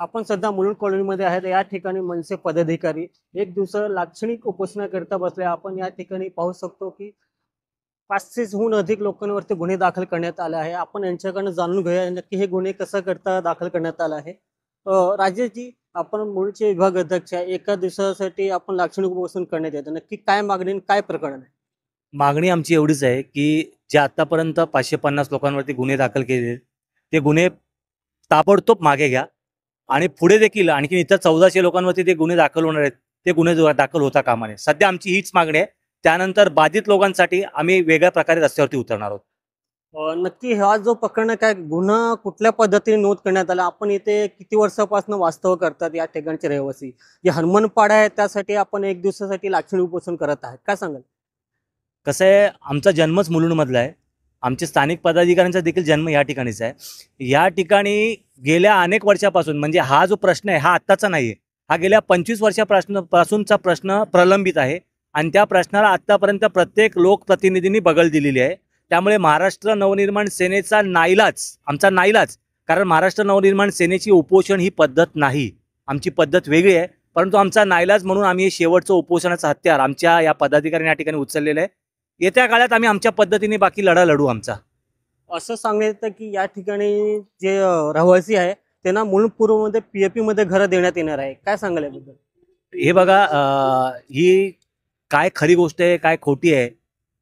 आपण सध्या मुलुंड कॉलनीमध्ये आहेत. या ठिकाणी मनसे पदाधिकारी एक दिवस लाक्षणिक उपोषणाकरिता बसले. आपण या ठिकाणी पाहू शकतो की 500हून अधिक लोकांवरती गुन्हे दाखल करण्यात आले आहे. आपण यांच्याकडून जाणून घेऊया नक्की हे गुन्हे कसं करता दाखल करण्यात आले आहे. राजेशजी, आपण मूळचे विभाग अध्यक्ष आहे. एका दिवसासाठी आपण लाक्षणिक उपोषण करण्यात येतं. नक्की काय मागणी आणि काय प्रकरण आहे? मागणी आमची एवढीच आहे की जे आतापर्यंत 550 लोकांवरती गुन्हे दाखल केले ते गुन्हे ताबडतोब मागे घ्या आणि पुढे देखील आणखी इतर 1400 लोकांवरती ते गुन्हे दाखल होणार आहेत ते गुन्हे दाखल होता कामा नये. सध्या आमची हीच मागणी आहे. त्यानंतर बाधित लोकांसाठी आम्ही वेगळ्या प्रकारे रस्त्यावरती उतरणार आहोत. नक्की हा जो प्रकरण आहे, काय गुन्हा कुठल्या पद्धतीने नोंद करण्यात आला? आपण इथे किती वर्षापासून वास्तव्य करतात या ठिकाणचे रहिवासी? जे हनुमानपाडा आहे त्यासाठी आपण एक दिवसासाठी लाक्षणिक उपोषण करत आहेत, काय सांगाल? कसं आहे, आमचा जन्मच मुलुंडमधला आहे. आमचे स्थानिक पदाधिकाऱ्यांचा देखील जन्म या ठिकाणीच आहे. या ठिकाणी गेल्या अनेक वर्षापासून, म्हणजे हा जो प्रश्न आहे हा आत्ताचा नाही आहे, हा गेल्या 25 वर्षापासूनचा प्रश्न प्रलंबित आहे आणि त्या प्रश्नाला आत्तापर्यंत प्रत्येक लोकप्रतिनिधींनी बगल दिलेली आहे. त्यामुळे महाराष्ट्र नवनिर्माण सेनेचा नाईलाज, आमचा नाईलाज, कारण महाराष्ट्र नवनिर्माण सेनेची उपोषण ही पद्धत नाही, आमची पद्धत वेगळी आहे. परंतु आमचा नाईलाज म्हणून आम्ही हे शेवटचं उपोषणाचं हत्यार आमच्या या पदाधिकाऱ्यांनी या ठिकाणी उचललेलं आहे. येत्या काळात आम्ही आमच्या पद्धतीने बाकी लढा लढू आमचा. असं सांगण्यात येतं की या ठिकाणी जे रहिवासी आहे त्यांना मुलुंड पूर्वमध्ये पीएपी मध्ये घरं देण्यात येणार आहे, काय सांगाल याबद्दल? हे बघा, ही काय खरी गोष्ट आहे काय खोटी आहे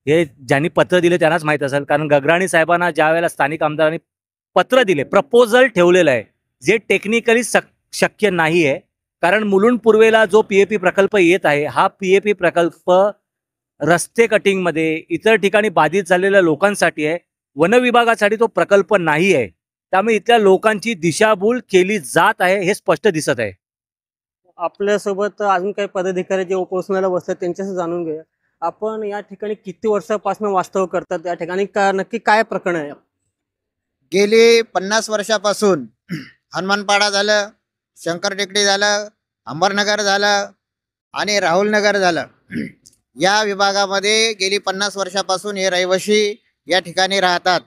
हे ज्यांनी पत्र दिले त्यांनाच माहीत असेल. कारण गगराणी साहेबांना ज्या वेळेला स्थानिक आमदारांनी पत्र दिले, प्रपोजल ठेवलेलं आहे, जे टेक्निकली शक्य नाही आहे. कारण मुलुंड पूर्वेला जो पीएपी प्रकल्प येत आहे हा पीएपी प्रकल्प रस्ते कटिंगमध्ये इतर ठिकाणी बाधित झालेल्या लोकांसाठी आहे, वन विभागासाठी तो प्रकल्प नाही आहे. त्यामुळे इथल्या लोकांची दिशाभूल केली जात आहे हे स्पष्ट दिसत आहे. आपल्यासोबत अजून काही पदाधिकारी जे उपोषणाला बसतात त्यांच्याशी जाणून घेऊया. आपण या ठिकाणी किती वर्षापासून वास्तव्य करतात या ठिकाणी, का नक्की काय प्रकरण आहे? गेली 50 वर्षापासून हनुमानपाडा झालं, शंकर टेकडी झालं, अंबरनगर झालं आणि राहुलनगर झालं. या विभागामध्ये गेली 50 वर्षापासून हे रहिवासी या ठिकाणी राहतात.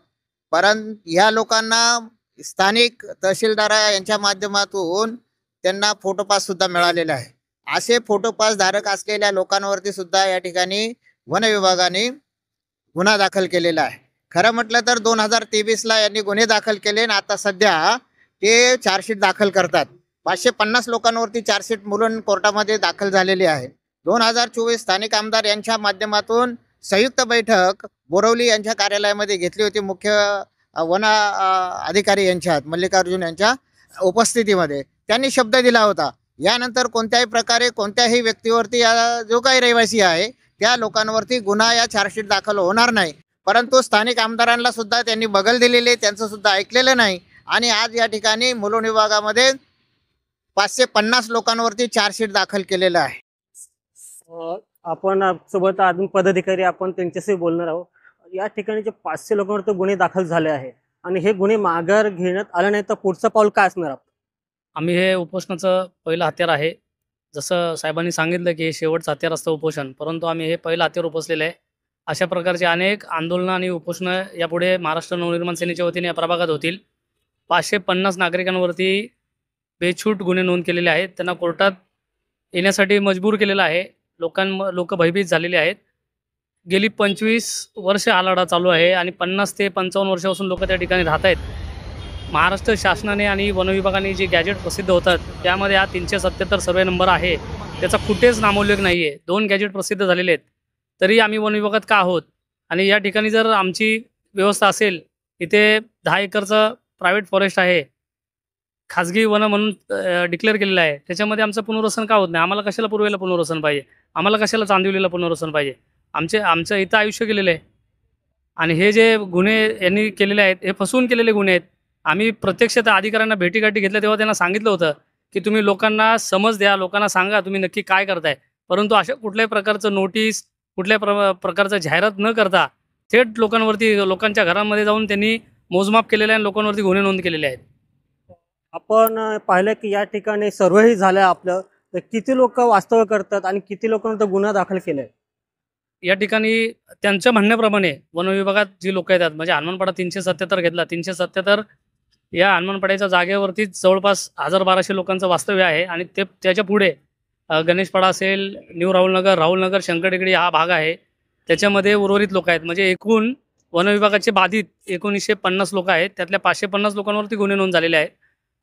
परंतु ह्या लोकांना स्थानिक तहसीलदार यांच्या माध्यमातून त्यांना फोटोपास सुद्धा मिळालेला आहे. असे फोटोपास धारक असलेल्या लोकांवरती सुद्धा या ठिकाणी वन विभागाने गुन्हा दाखल केलेला आहे. खरं म्हटलं तर 2023ला यांनी गुन्हे दाखल केले आणि आता सध्या ते चार्जशीट दाखल करतात. 550 लोकांवरती चार्जशीट मुलुंड कोर्टामध्ये दाखल झालेली आहे. 2024 स्थानिक आमदार यांच्या माध्यमातून संयुक्त बैठक बोरवली यांच्या कार्यालयामध्ये घेतली होती. मुख्य वन अधिकारी यांच्यात मल्लिकार्जुन यांच्या उपस्थितीमध्ये त्यांनी शब्द दिला होता, यानंतर कोणत्याही प्रकारे कोणत्याही व्यक्तीवरती जो काही रहिवासी आहे त्या लोकांवरती गुन्हा या चार्जशीट दाखल होणार नाही. परंतु स्थानिक आमदारांना सुद्धा त्यांनी बगल दिलेले, त्यांचं सुद्धा ऐकलेलं नाही आणि आज या ठिकाणी मुलुंड विभागामध्ये 550 लोकांवरती चार्जशीट दाखल केलेलं आहे. आपण सोबत अजून पदाधिकारी आपण त्यांच्याशी बोलणार आहोत. या ठिकाणी जे 500 लोकांवर गुन्हे दाखल झाले आहे आणि हे गुन्हे माघार घेण्यात आले नाही तर पुढचं पाऊल काय असणार? आम्ही हे उपोषणाचं पहिलं हत्यार आहे. जसं साहेबांनी सांगितलं की हे शेवटचं हत्यार असतं उपोषण, परंतु आम्ही हे पहिलं हत्यार उपसलेलं आहे. अशा प्रकारचे अनेक आंदोलनं आणि उपोषणं यापुढे महाराष्ट्र नवनिर्माण सेनेच्या वतीने या प्रभागात होतील. 550 नागरिकांवरती बेछूट गुन्हे नोंद केलेले आहेत. त्यांना कोर्टात येण्यासाठी मजबूर केलेलं आहे. लोक भयभीत झालेले आहेत. गेली 25 वर्ष हा लढा चालू आहे आणि 50 ते 55 वर्षापासून लोक त्या ठिकाणी राहत आहेत. महाराष्ट्र शासनाने आणि वन विभागाने जे गॅजेट प्रसिद्ध होतात त्यामध्ये हा 377 सर्वे नंबर आहे, त्याचा कुठेच नामोल्लेख नाही आहे. 2 गॅजेट प्रसिद्ध झालेले आहेत, तरी आम्ही वन विभागात का आहोत? आणि या ठिकाणी जर आमची व्यवस्था असेल, इथे 10 एकरचं प्रायव्हेट फॉरेस्ट आहे, खाजगी वन म्हणून डिक्लेअर केलेलं आहे, त्याच्यामध्ये आमचं पुनर्वसन का होत नाही? आम्हाला कशाला पूर्वेला पुनर्वसन पाहिजे? आम्हाला कशाला चांदिवलीला पुनर्वसन पाहिजे? आमचं इथं आयुष्य गेलेलं आहे आणि हे जे गुन्हे यांनी केलेले आहेत हे फसवून केलेले गुन्हे आहेत. आम्ही प्रत्यक्ष त्या अधिकाऱ्यांना भेटीगाठी घेतल्या तेव्हा त्यांना सांगितलं होतं की तुम्ही लोकांना समज द्या, लोकांना सांगा तुम्ही नक्की काय करताय. परंतु अशा कुठल्याही प्रकारचं नोटीस, कुठल्या प्रकारचं जाहिरात न करता थेट लोकांच्या घरांमध्ये जाऊन त्यांनी मोजमाप केलेलं आहे आणि लोकांवरती गुन्हे नोंद केलेले आहेत. आपण पाहिलं की या ठिकाणी सर्वही झालं आपलं, तर किती लोक वास्तव्य करतात आणि किती लोकांवर गुन्हा दाखल केलाय? या ठिकाणी त्यांच्या म्हणण्याप्रमाणे वन विभागात जी लोक येतात, म्हणजे हनुमानपाडा 377 घेतला, 377 या हनुमानपाड्याच्या जागेवरतीच जवळपास 1000-1200 लोकांचं वास्तव्य आहे आणि ते त्याच्या पुढे गणेशपाडा असेल, न्यू राहुलनगर, शंकरटेकडी हा भाग आहे. त्याच्यामध्ये उर्वरित लोक आहेत. म्हणजे एकूण वनविभागाचे बाधित 1950 लोक आहेत. त्यातल्या 550 लोकांवरती गुन्हे नोंद झालेले आहेत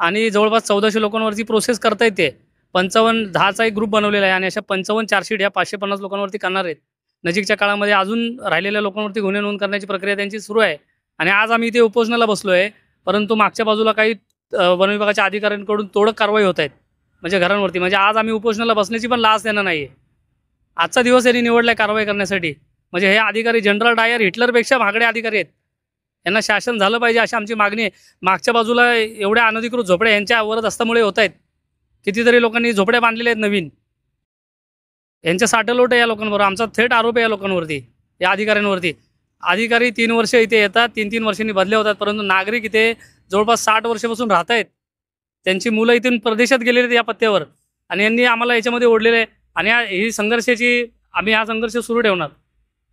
आणि जवळपास 1400 लोकांवरती प्रोसेस करता येते. 10चा एक ग्रुप बनवलेला आहे आणि अशा 55 चार्जशीट ह्या 550 लोकांवरती करणार आहेत. नजीकच्या काळामध्ये अजून राहिलेल्या लोकांवरती गुन्हे नोंद करण्याची प्रक्रिया त्यांची सुरू आहे आणि आज आम्ही इथे उपोषणाला बसलो आहे. परंतु मागच्या बाजूला काही वनविभागाच्या अधिकाऱ्यांकडून तोडक कारवाई होत आहेत म्हणजे घरांवरती. म्हणजे आज आम्ही उपोषणाला बसण्याची पण लाज त्यांना नाही आहे. आजचा दिवस यांनी निवडलाय कारवाई करण्यासाठी. म्हणजे हे अधिकारी जनरल डायर हिटलरपेक्षा महागडे अधिकारी आहेत. यांना शासन झालं पाहिजे अशी आमची मागणी आहे. मागच्या बाजूला एवढ्या अनधिकृत झोपड्या यांच्या आवरत असल्यामुळे होत आहेत. कितीतरी लोकांनी झोपड्या बांधलेल्या आहेत नवीन. यांच्या साठलोट आहे या लोकांबरोबर. आमचा थेट आरोप आहे या लोकांवरती, या अधिकाऱ्यांवरती. अधिकारी 3 वर्ष इथे येतात, 3-3 वर्षांनी बदले होतात, परंतु नागरिक इथे जवळपास 60 वर्षापासून राहत आहेत. त्यांची मुलं इथून प्रदेशात गेलेली आहेत या पत्त्यावर आणि यांनी आम्हाला याच्यामध्ये ओढलेलं आहे आणि ही संघर्षाची आम्ही हा संघर्ष सुरू ठेवणार.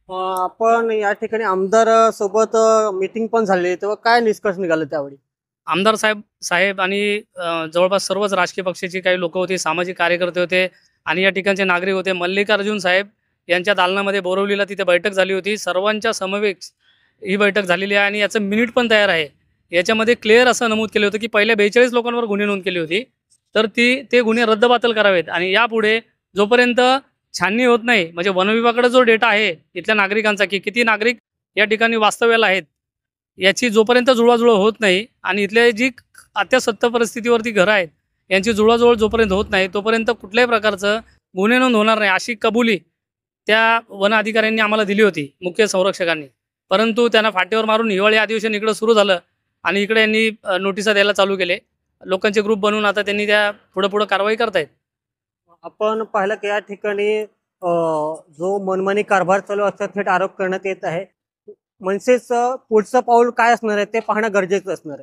आपण या ठिकाणी आमदार सोबत मीटिंग पण झाली, तेव्हा काय निष्कर्ष निघाले त्यावेळी? आमदार साहेब आणि जवळपास सर्वच राजकीय पक्षाची काही लोक होती, सामाजिक कार्यकर्ते होते आणि या ठिकाणचे नागरिक होते. मल्लिकार्जुन साहेब यांच्या दालनामध्ये बोरवलीला तिथे बैठक झाली होती. सर्वांच्या समवेत ही बैठक झालेली आहे आणि याचं मिनिट पण तयार आहे. याच्यामध्ये क्लिअर असं नमूद केलं होतं की पहिल्या 42 लोकांवर गुन्हे नोंद केली होती, तर ते गुन्हे रद्दबातल करावेत आणि यापुढे जोपर्यंत छाननी होत नाही, म्हणजे वनविभागाकडे जो डेटा आहे इथल्या नागरिकांचा की किती नागरिक या ठिकाणी वास्तव्याला आहेत, याची जोपर्यंत जुळवाजुळव होत नाही आणि इथले जी अत्यासत्य परिस्थितीवरती घरं आहेत यांची जुळवाजुळव जोपर्यंत होत नाही तोपर्यंत कुठल्याही प्रकारचं गुन्हे नोंद होणार नाही अशी कबुली त्या वन अधिकाऱ्यांनी आम्हाला दिली होती, मुख्य संरक्षकांनी. परंतु त्यांना फाटेवर मारून हिवाळी अधिवेशन इकडं सुरू झालं आणि इकडे यांनी नोटिसा द्यायला चालू केले. लोकांचे ग्रुप बनवून आता त्यांनी त्या पुढं कारवाई करतायत. आपण पाहिलं की या ठिकाणी जो मनमानी कारभार चालू असतात थेट आरोप करण्यात येत आहे. मनसेचं पुढचं पाऊल काय असणार आहे ते पाहणं गरजेचं असणार आहे.